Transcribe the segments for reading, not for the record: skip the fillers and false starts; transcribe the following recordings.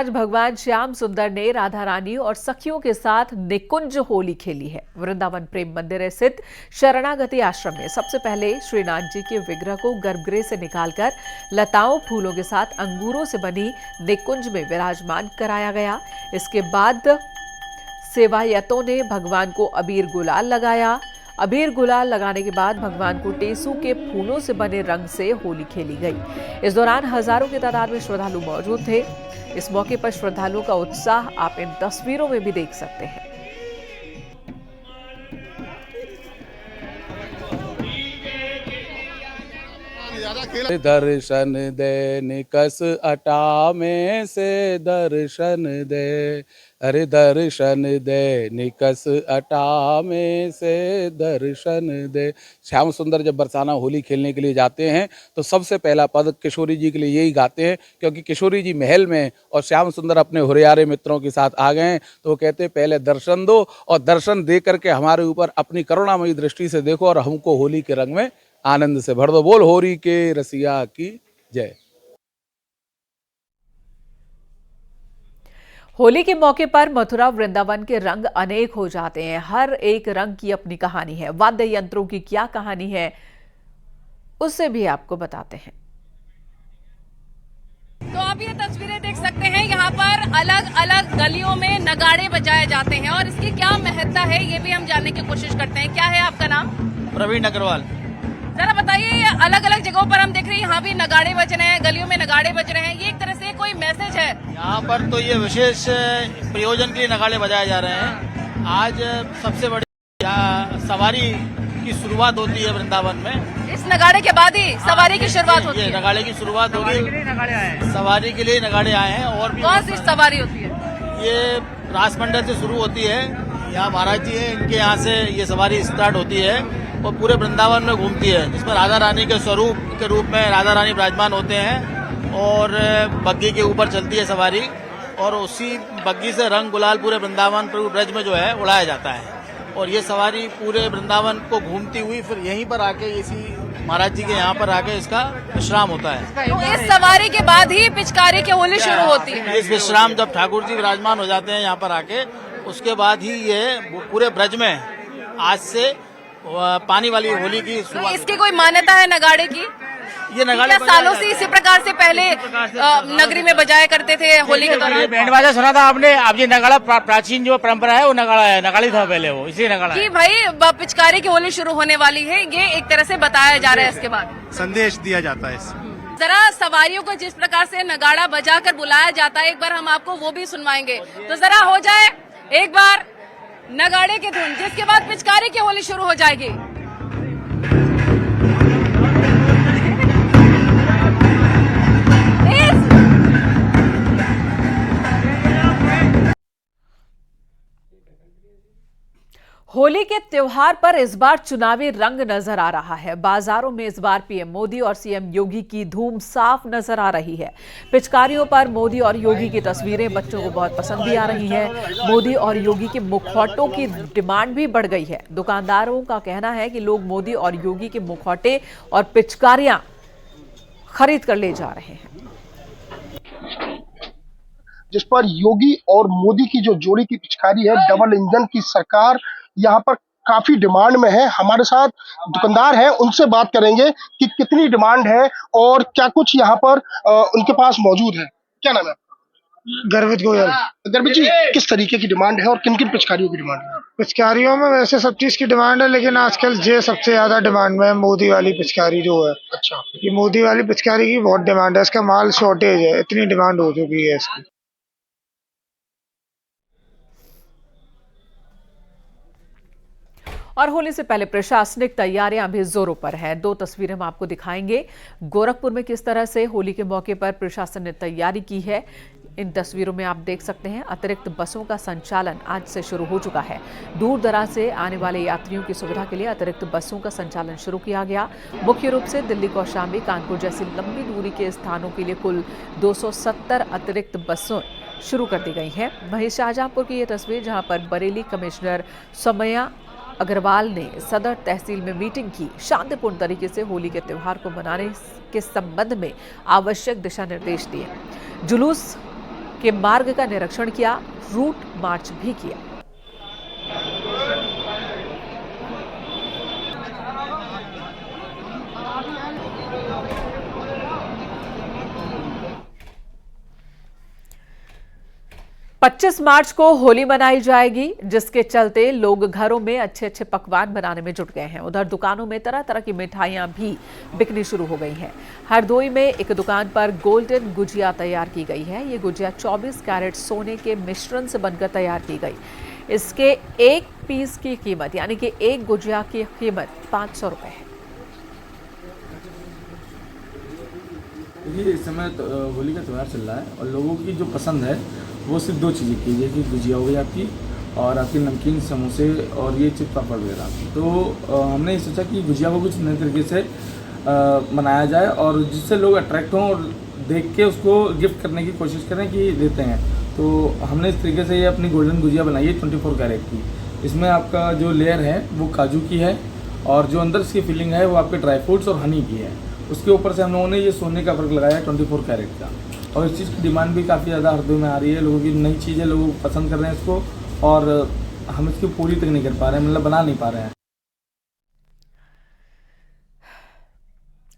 आज भगवान श्याम सुंदर ने राधा रानी और सखियों के साथ निकुंज होली खेली है। वृंदावन प्रेम मंदिर स्थित शरणागति आश्रम में सबसे पहले श्रीनाथ जी के विग्रह को गर्भगृह से निकालकर लताओं फूलों के साथ अंगूरों से बनी निकुंज में विराजमान कराया गया। इसके बाद सेवायतों ने भगवान को अबीर गुलाल लगाया। अबीर गुलाल लगाने के बाद भगवान को टेसू के फूलों से बने रंग से होली खेली गई। इस दौरान हजारों की तादाद में श्रद्धालु मौजूद थे। इस मौके पर श्रद्धालुओं का उत्साह आप इन तस्वीरों में भी देख सकते हैं। दर्शन दे निकस अटा में से दर्शन दे, अरे दर्शन दे निकस अटा में से दर्शन दे। श्याम सुंदर जब बरसाना होली खेलने के लिए जाते हैं तो सबसे पहला पद किशोरी जी के लिए यही गाते हैं, क्योंकि किशोरी जी महल में और श्याम सुंदर अपने हुरियारे मित्रों के साथ आ गए हैं। तो वो कहते हैं पहले दर्शन दो और दर्शन दे करके हमारे ऊपर अपनी करुणामयी दृष्टि से देखो और हमको होली के रंग में आनंद से भर दो। बोल होरी के रसिया की जय। होली के मौके पर मथुरा वृंदावन के रंग अनेक हो जाते हैं। हर एक रंग की अपनी कहानी है। वाद्य यंत्रों की क्या कहानी है उससे भी आपको बताते हैं। तो आप ये तस्वीरें देख सकते हैं, यहाँ पर अलग अलग गलियों में नगाड़े बजाए जाते हैं और इसकी क्या महत्ता है ये भी हम जानने की कोशिश करते हैं। क्या है आपका नाम? प्रवीण अग्रवाल। जरा बताइए, अलग अलग जगहों पर हम देख रहे हैं यहाँ भी नगाड़े बज रहे हैं, गलियों में नगाड़े बज रहे हैं, ये एक तरह से कोई मैसेज है? यहाँ पर तो ये विशेष प्रयोजन के लिए नगाड़े बजाए जा रहे हैं। आज सबसे बड़ी सवारी की शुरुआत होती है वृंदावन में। इस नगाड़े के बाद ही सवारी की शुरुआत होती है? नगाड़े की शुरुआत होगी, सवारी के लिए नगाड़े आए हैं। और भी कौन सी सवारी होती है? ये रासमंडल से शुरू होती है। यहाँ महाराज जी है, इनके यहाँ से ये सवारी स्टार्ट होती है और पूरे वृंदावन में घूमती है, जिसमें राधा रानी के स्वरूप के रूप में राधा रानी विराजमान होते हैं और बग्गी के ऊपर चलती है सवारी और उसी बग्गी से रंग गुलाल पूरे वृंदावन ब्रज में जो है उड़ाया जाता है। और ये सवारी पूरे वृंदावन को घूमती हुई फिर यहीं पर आके इसी महाराज जी के यहाँ पर आके इसका विश्राम होता है। तो इस सवारी के बाद ही पिचकारी की होली शुरू होती है? इस विश्राम जब ठाकुर जी विराजमान हो जाते हैं यहाँ पर आके, उसके बाद ही ये पूरे ब्रज में आज से पानी वाली होली की शुरुआत। तो इसकी कोई मान्यता है नगाड़े की? ये नगाड़े सालों से इसी प्रकार से पहले नगरी में बजाया करते थे होली के दौरान? बैंड बाजा सुना था आपने? अब ये नगाड़ा प्राचीन जो परंपरा है वो नगाड़ा है, नगाड़ी था पहले, वो इसी नगाड़ा कि भाई पिचकारी की होली शुरू होने वाली है, ये एक तरह से बताया जा रहा है। इसके बाद संदेश दिया जाता है इससे। जरा सवारियों को जिस प्रकार से नगाड़ा बजाकर बुलाया जाता है, एक बार हम आपको वो भी सुनवाएंगे। तो जरा हो जाए एक बार नगाड़े की धुन, जिसके बाद पिचकारी की होली शुरू हो जाएगी। होली के त्योहार पर इस बार चुनावी रंग नजर आ रहा है। बाजारों में इस बार पीएम मोदी और सीएम योगी की धूम साफ नजर आ रही है। पिचकारियों पर मोदी और योगी की तस्वीरें बच्चों को बहुत पसंद भी आ रही है। मोदी और योगी के मुखौटों की डिमांड भी बढ़ गई है। दुकानदारों का कहना है कि लोग मोदी और योगी के मुखौटे और पिचकारियां खरीद कर ले जा रहे हैं। जिस पर योगी और मोदी की जो जोड़ी की पिचकारी है, डबल इंजन की सरकार, यहाँ पर काफी डिमांड में है। हमारे साथ दुकानदार हैं, उनसे बात करेंगे कि कितनी डिमांड है और क्या कुछ यहाँ पर उनके पास मौजूद है। क्या नाम है आपका? गर्वित गोयल। गर्वित जी, किस तरीके की डिमांड है और किन किन पिचकारियों की डिमांड है? पिचकारियों में वैसे सब चीज की डिमांड है, लेकिन आजकल ये सबसे ज्यादा डिमांड में है मोदी वाली पिचकारी जो है। अच्छा, ये मोदी वाली पिचकारी की बहुत डिमांड है, इसका माल शॉर्टेज है, इतनी डिमांड हो चुकी है इसकी। और होली से पहले प्रशासनिक तैयारियां भी जोरों पर हैं। दो तस्वीरें हम आपको दिखाएंगे। गोरखपुर में किस तरह से होली के मौके पर प्रशासन ने तैयारी की है, इन तस्वीरों में आप देख सकते हैं। अतिरिक्त बसों का संचालन आज से शुरू हो चुका है। दूर दराज से आने वाले यात्रियों की सुविधा के लिए अतिरिक्त बसों का संचालन शुरू किया गया। मुख्य रूप से दिल्ली, कौशाम्बी, कानपुर जैसी लंबी दूरी के स्थानों के लिए कुल 270 अतिरिक्त बसें शुरू कर दी गई हैं। वहीं शाहजहांपुर की ये तस्वीर, जहां पर बरेली कमिश्नर समया अग्रवाल ने सदर तहसील में मीटिंग की। शांतिपूर्ण तरीके से होली के त्यौहार को मनाने के संबंध में आवश्यक दिशा निर्देश दिए। जुलूस के मार्ग का निरीक्षण किया, रूट मार्च भी किया। पच्चीस मार्च को होली मनाई जाएगी, जिसके चलते लोग घरों में अच्छे अच्छे पकवान बनाने में जुट गए हैं। उधर दुकानों में तरह तरह की मिठाइयां भी बिकनी शुरू हो गई हैं। हरदोई में एक दुकान पर गोल्डन गुजिया तैयार की गई है। ये गुजिया 24 कैरेट सोने के मिश्रण से बनकर तैयार की गई। इसके एक पीस की कीमत यानी कि एक गुजिया की कीमत 500 रुपए है। देखिए, इस समय होली का त्यौहार चल रहा है और लोगों की जो पसंद है वो सिर्फ दो चीज़ें की है कि गुजिया हो गई आपकी और आपके नमकीन समोसे और ये चिप्स पापड़ वगैरह। तो हमने सोचा कि गुजिया को कुछ नए तरीके से मनाया जाए और जिससे लोग अट्रैक्ट हों और देख के उसको गिफ्ट करने की कोशिश करें कि देते हैं। तो हमने इस तरीके से ये अपनी गोल्डन गुजिया बनाई है 24 कैरेट की। इसमें आपका जो लेयर है वो काजू की है और जो अंदर इसकी फिलिंग है वो आपके ड्राई फ्रूट्स और हनी की है। उसके ऊपर से हम लोगों ने ये सोने का वर्क लगाया है 24 कैरेट का। और इस चीज़ की डिमांड भी काफ़ी ज़्यादा हरदोई में आ रही है। लोगों की नई चीज़ें लोग पसंद कर रहे हैं इसको और हम इसकी पूरी तक नहीं कर पा रहे हैं, मतलब बना नहीं पा रहे हैं।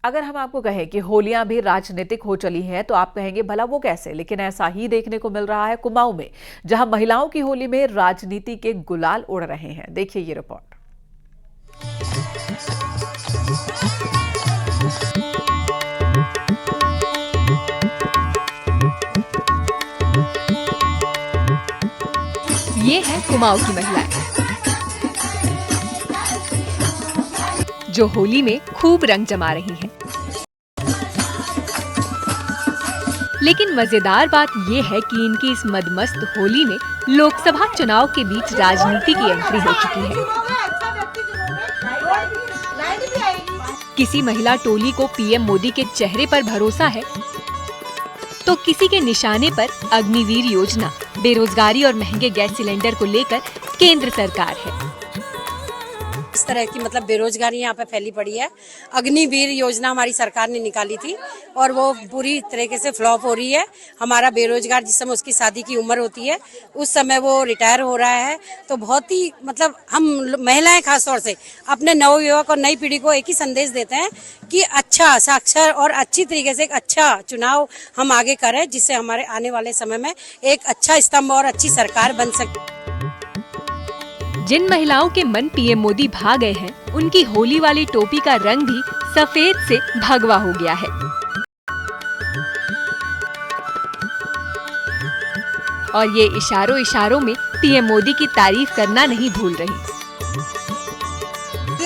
अगर हम आपको कहें कि होलियां भी राजनीतिक हो चली हैं तो आप कहेंगे भला वो कैसे, लेकिन ऐसा ही देखने को मिल रहा है कुमाऊं में, जहां महिलाओं की होली में राजनीति के गुलाल उड़ रहे हैं। देखिए ये रिपोर्ट। ये है कुमाऊं की महिलाएं जो होली में खूब रंग जमा रही हैं। लेकिन मजेदार बात ये है कि इनकी इस मदमस्त होली में लोकसभा चुनाव के बीच राजनीति की एंट्री हो चुकी है। किसी महिला टोली को पीएम मोदी के चेहरे पर भरोसा है तो किसी के निशाने पर अग्निवीर योजना, बेरोजगारी और महंगे गैस सिलेंडर को लेकर केंद्र सरकार है। इस तरह की मतलब बेरोजगारी यहाँ पे फैली पड़ी है। अग्निवीर योजना हमारी सरकार ने निकाली थी और वो पूरी तरीके से फ्लॉप हो रही है। हमारा बेरोजगार जिस समय उसकी शादी की उम्र होती है उस समय वो रिटायर हो रहा है। तो बहुत ही मतलब हम महिलाएं खासतौर से अपने नवयुवक और नई पीढ़ी को एक ही संदेश देते हैं कि अच्छा साक्षर और अच्छी तरीके से एक अच्छा चुनाव हम आगे करें, जिससे हमारे आने वाले समय में एक अच्छा स्तंभ और अच्छी सरकार बन सके। जिन महिलाओं के मन पीएम मोदी भा गए हैं, उनकी होली वाली टोपी का रंग भी सफेद से भगवा हो गया है। और ये इशारों इशारों में पीएम मोदी की तारीफ करना नहीं भूल रही।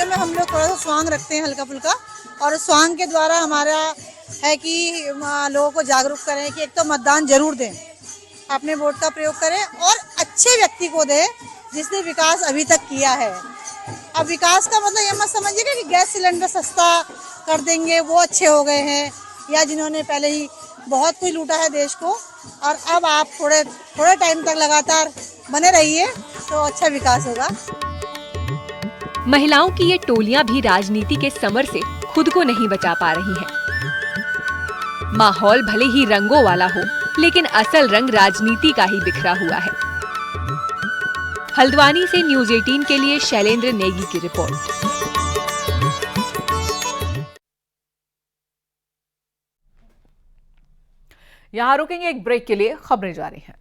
में हम लोग थोड़ा सा स्वांग रखते हैं हल्का फुल्का, और स्वांग के द्वारा हमारा है कि लोगों को जागरूक करें कि एक तो मतदान जरूर दें, अपने वोट का प्रयोग करें और अच्छे व्यक्ति को दें जिसने विकास अभी तक किया है। अब विकास का मतलब ये मत समझिएगा कि गैस सिलेंडर सस्ता कर देंगे वो अच्छे हो गए हैं, या जिन्होंने पहले ही बहुत कुछ लूटा है देश को और अब आप थोड़े टाइम तक लगातार बने रहिए तो अच्छा विकास होगा। महिलाओं की ये टोलियां भी राजनीति के समर से खुद को नहीं बचा पा रही हैं। माहौल भले ही रंगों वाला हो, लेकिन असल रंग राजनीति का ही बिखरा हुआ है। हल्द्वानी से न्यूज़ 18 के लिए शैलेंद्र नेगी की रिपोर्ट। यहां रुकेंगे एक ब्रेक के लिए, खबरें जारी हैं।